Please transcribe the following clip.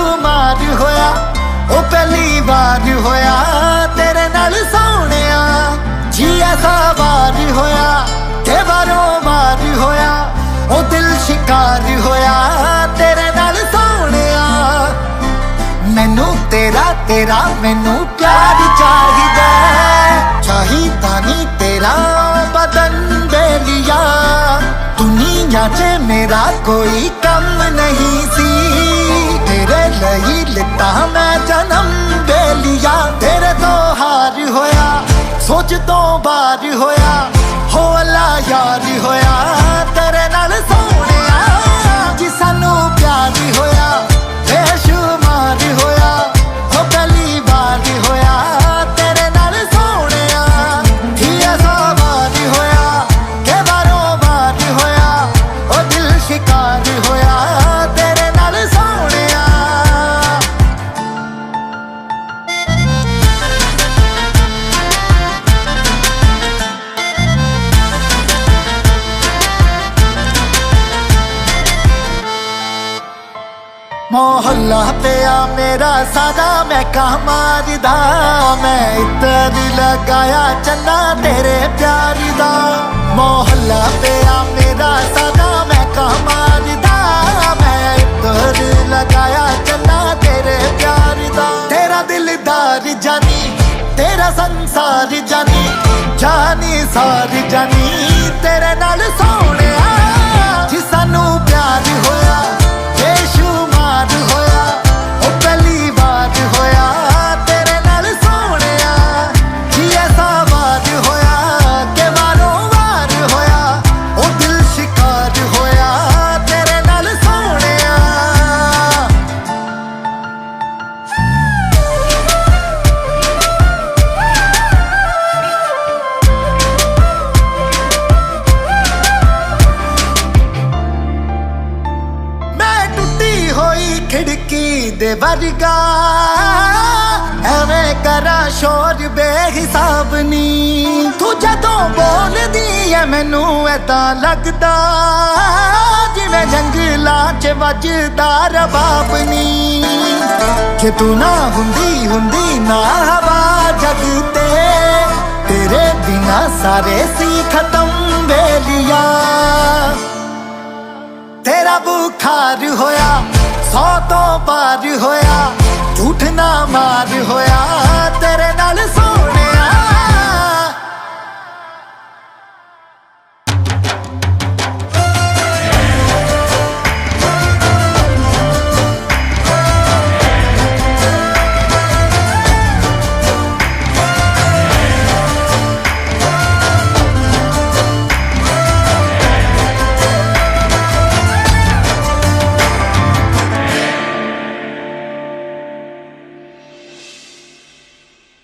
बेशुमार होया ओ पहली बार होया तेरे नाल सोहणिया जी ऐसा वार होया के बारों बार होया ओ दिल शिकार होया तेरे नाल सोहणिया मैनू तेरा तेरा मैनू प्यार चाहिदा चाहिदा नी तेरा बदन बेलिया दुनिया च मेरा कोई कम नहीं सी तेरे लई लिता मैं जन्म बेलिया तेरे तो हार होया सोच तो बार होया हो अल्लाह यार होया तेरे नाल सोहणिया जी सानू प्यार होया बेशुमार होया हो पहली बार होया तेरे नाल सोहणिया ही ऐसा वार होया के बारों बार होया ओ दिल शिकार होया तेरे नाल सोहणिया मोहल्ला पिया मेरा सादा मैं कहा मारदा मैं इतर लगाया चन्ना तेरे प्यार दा मोहल्ला पिया मेरा सादा मैं कहा मारदा मैं इतर लगाया चन्ना तेरे प्यार दा तेरा दिलदार जानी तेरा संसार जानी जानी सारी जानी तेरे नाल सोहणिया जी सानू प्यार होया बेशुमार होया ओ पहली बार होया तेरे नाल सोहणिया जी ऐसा वार होया के वारों वार होया ओ दिल शिकार होया तेरे नाल सोहणिया मैं टुटी होई खिड़की दे वर्गा एवें करा शोर बेहिसाब नी तू जदों बोलदी ऐ मैनू ऐदां लगदा जिवें जंगलां च वजदा रबाब नी जे तू ना हुंदी ना हवा जग ते तेरे बिना सारे सी खत्म बेलिया तेरा बुखार होया सौ तो पार होया झूठ ना मार होया तेरे नाल सोहणिया